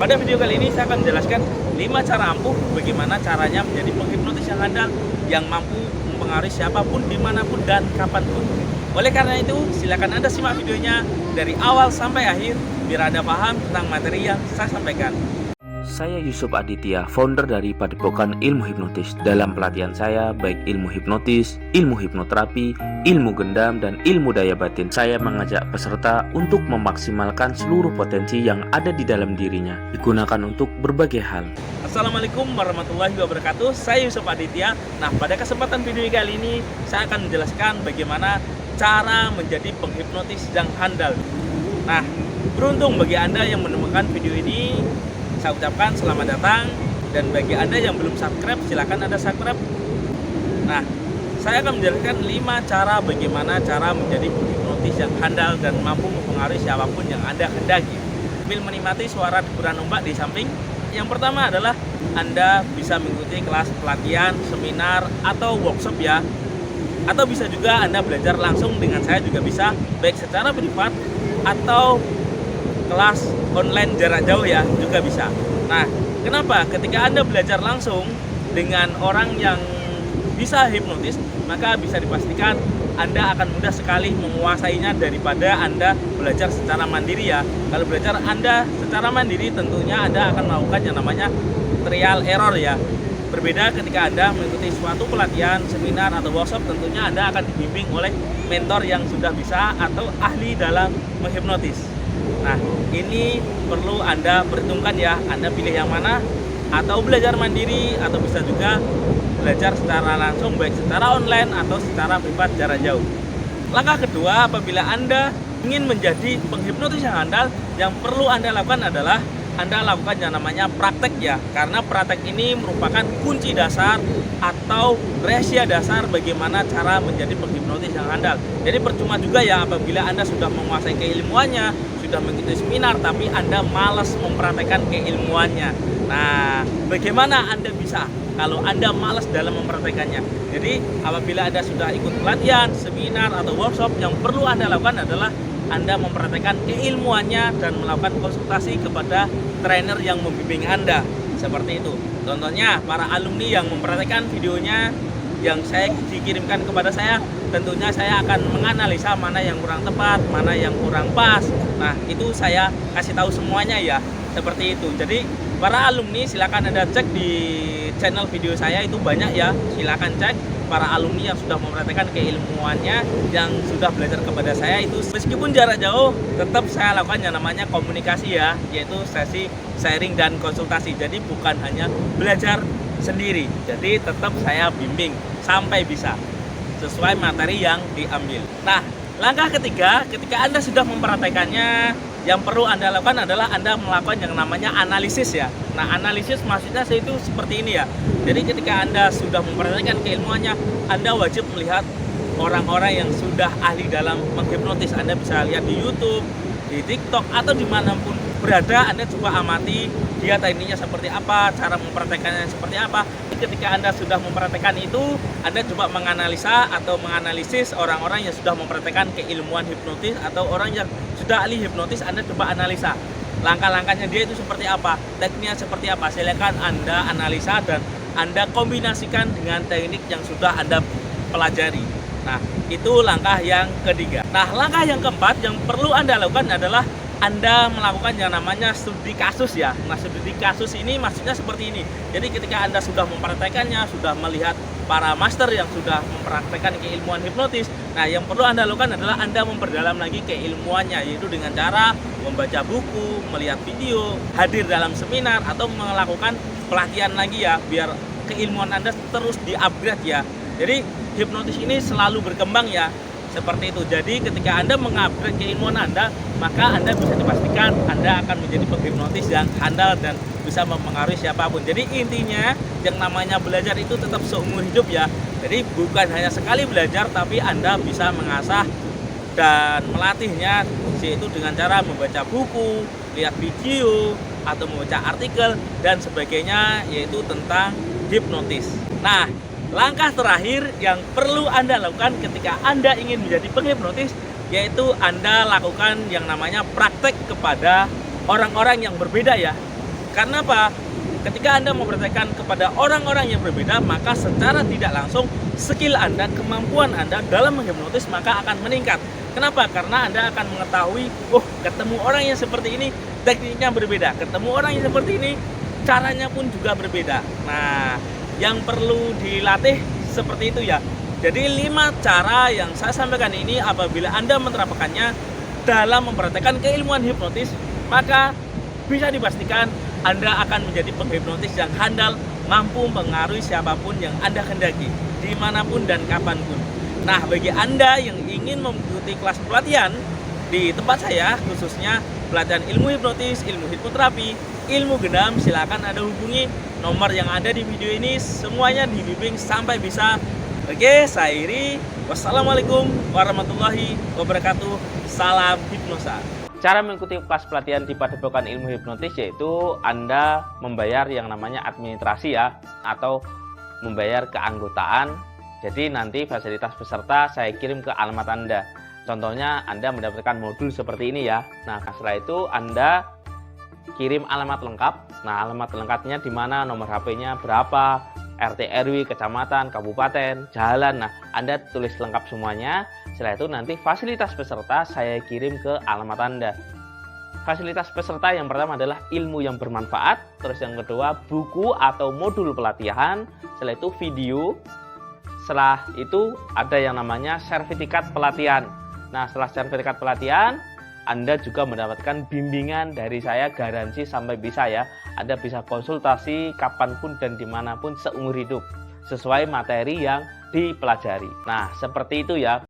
Pada video kali ini saya akan menjelaskan 5 cara ampuh bagaimana caranya menjadi penghipnotis yang handal yang mampu mempengaruhi siapapun, dimanapun, dan kapanpun. Oleh karena itu, silakan Anda simak videonya dari awal sampai akhir biar Anda paham tentang materi yang saya sampaikan. Saya Yusuf Aditya, founder dari Padepokan Ilmu Hipnotis. Dalam pelatihan saya, baik ilmu hipnotis, ilmu hipnoterapi, ilmu gendam, dan ilmu daya batin, saya mengajak peserta untuk memaksimalkan seluruh potensi yang ada di dalam dirinya, digunakan untuk berbagai hal. Assalamualaikum warahmatullahi wabarakatuh. Saya Yusuf Aditya. Nah, pada kesempatan video kali ini, saya akan menjelaskan bagaimana cara menjadi penghipnotis yang handal. Nah, beruntung bagi Anda yang menemukan video ini. Saya ucapkan selamat datang, dan bagi Anda yang belum subscribe, silakan Anda subscribe. Nah, saya akan menjelaskan 5 cara bagaimana cara menjadi penghipnotis yang handal dan mampu mempengaruhi siapapun yang Anda hendaki. Sambil menikmati suara deburan ombak di samping. Yang pertama adalah Anda bisa mengikuti kelas pelatihan, seminar, atau workshop ya. Atau bisa juga Anda belajar langsung dengan saya juga bisa, baik secara privat atau kelas online jarak jauh ya, juga bisa. Nah, kenapa? Ketika Anda belajar langsung dengan orang yang bisa hipnotis, maka bisa dipastikan Anda akan mudah sekali menguasainya daripada Anda belajar secara mandiri ya. Kalau belajar Anda secara mandiri, tentunya Anda akan melakukan yang namanya trial error ya. Berbeda ketika Anda mengikuti suatu pelatihan, seminar, atau workshop, tentunya Anda akan dibimbing oleh mentor yang sudah bisa atau ahli dalam menghipnotis. Nah, ini perlu Anda perhitungkan ya, Anda pilih yang mana, atau belajar mandiri, atau bisa juga belajar secara langsung, baik secara online atau secara privat jarak jauh. Langkah kedua, apabila Anda ingin menjadi penghipnotis yang handal, yang perlu Anda lakukan adalah Anda lakukan yang namanya praktek ya, karena praktek ini merupakan kunci dasar atau rahasia dasar bagaimana cara menjadi penghipnotis yang handal. Jadi percuma juga ya apabila Anda sudah menguasai keilmuannya, sudah mengikuti seminar, tapi Anda malas mempraktekkan keilmuannya. Nah, bagaimana Anda bisa kalau Anda malas dalam mempraktekannya? Jadi apabila Anda sudah ikut pelatihan, seminar, atau workshop, yang perlu Anda lakukan adalah Anda mempraktekkan keilmuannya dan melakukan konsultasi kepada trainer yang membimbing Anda. Seperti itu. Contohnya para alumni yang mempraktekkan videonya yang saya dikirimkan kepada saya, tentunya saya akan menganalisa mana yang kurang tepat, mana yang kurang pas. Nah, itu saya kasih tahu semuanya ya. Seperti itu. Jadi para alumni silakan Anda cek di channel video saya, itu banyak ya. Silakan cek para alumni yang sudah mempraktekkan keilmuannya, yang sudah belajar kepada saya. Itu meskipun jarak jauh, tetap saya lakukan yang namanya komunikasi ya, yaitu sesi sharing dan konsultasi. Jadi bukan hanya belajar sendiri, jadi tetap saya bimbing sampai bisa sesuai materi yang diambil. Nah, langkah ketiga, ketika Anda sudah mempraktekannya, yang perlu Anda lakukan adalah Anda melakukan yang namanya analisis ya. Nah, analisis maksudnya itu seperti ini ya. Jadi ketika Anda sudah mempraktekkan keilmuannya, Anda wajib melihat orang-orang yang sudah ahli dalam menghipnotis. Anda bisa lihat di YouTube, di TikTok, atau dimanapun berada. Anda coba amati dia tekniknya seperti apa, cara mempraktekannya seperti apa. Ketika Anda sudah mempraktekkan itu, Anda coba menganalisa atau menganalisis orang-orang yang sudah mempraktekkan keilmuan hipnotis atau orang yang sudah ahli hipnotis. Anda coba analisa langkah-langkahnya dia itu seperti apa, tekniknya seperti apa. Silakan Anda analisa dan Anda kombinasikan dengan teknik yang sudah Anda pelajari. Nah, itu langkah yang ketiga. Nah, langkah yang keempat yang perlu Anda lakukan adalah Anda melakukan yang namanya studi kasus ya. Nah, studi kasus ini maksudnya seperti ini. Jadi ketika Anda sudah mempraktekannya, sudah melihat para master yang sudah mempraktekkan keilmuan hipnotis, nah yang perlu Anda lakukan adalah Anda memperdalam lagi keilmuannya, yaitu dengan cara membaca buku, melihat video, hadir dalam seminar, atau melakukan pelatihan lagi ya, biar keilmuan Anda terus di-upgrade ya. Jadi hipnotis ini selalu berkembang ya. Seperti itu. Jadi ketika Anda mengupgrade keilmuan Anda, maka Anda bisa dipastikan Anda akan menjadi penghipnotis yang handal dan bisa mempengaruhi siapapun. Jadi intinya yang namanya belajar itu tetap seumur hidup ya. Jadi bukan hanya sekali belajar, tapi Anda bisa mengasah dan melatihnya, yaitu dengan cara membaca buku, lihat video, atau membaca artikel dan sebagainya, yaitu tentang hipnotis. Nah, langkah terakhir yang perlu Anda lakukan ketika Anda ingin menjadi penghipnotis, yaitu Anda lakukan yang namanya praktek kepada orang-orang yang berbeda ya. Karena apa? Ketika Anda mempraktekkan kepada orang-orang yang berbeda, maka secara tidak langsung skill Anda, kemampuan Anda dalam menghipnotis maka akan meningkat. Kenapa? Karena Anda akan mengetahui, oh, ketemu orang yang seperti ini tekniknya berbeda, ketemu orang yang seperti ini caranya pun juga berbeda. Nah, yang perlu dilatih seperti itu ya. Jadi 5 cara yang saya sampaikan ini apabila Anda menerapkannya dalam mempraktekkan keilmuan hipnotis, maka bisa dipastikan Anda akan menjadi penghipnotis yang handal, mampu mempengaruhi siapapun yang Anda kendaki, dimanapun dan kapanpun. Nah, bagi Anda yang ingin mengikuti kelas pelatihan di tempat saya, khususnya pelatihan ilmu hipnotis, ilmu hipnoterapi, ilmu gendam, silakan Anda hubungi nomor yang ada di video ini. Semuanya dibimbing sampai bisa. Oke, saya Iri. Wassalamualaikum warahmatullahi wabarakatuh. Salam hipnosa. Cara mengikuti kelas pelatihan di Padepokan Ilmu Hipnotis yaitu Anda membayar yang namanya administrasi ya, atau membayar keanggotaan. Jadi nanti fasilitas peserta saya kirim ke alamat Anda. Contohnya Anda mendapatkan modul seperti ini ya. Nah, setelah itu Anda kirim alamat lengkap. Nah, alamat lengkapnya di mana, nomor HP-nya berapa, RT RW, kecamatan, kabupaten, jalan. Nah, Anda tulis lengkap semuanya. Setelah itu nanti fasilitas peserta saya kirim ke alamat Anda. Fasilitas peserta yang pertama adalah ilmu yang bermanfaat. Terus yang kedua buku atau modul pelatihan. Setelah itu video. Setelah itu ada yang namanya sertifikat pelatihan. Nah, setelah sertifikat pelatihan, Anda juga mendapatkan bimbingan dari saya, garansi sampai bisa ya. Anda bisa konsultasi kapanpun dan dimanapun seumur hidup sesuai materi yang dipelajari. Nah, seperti itu ya.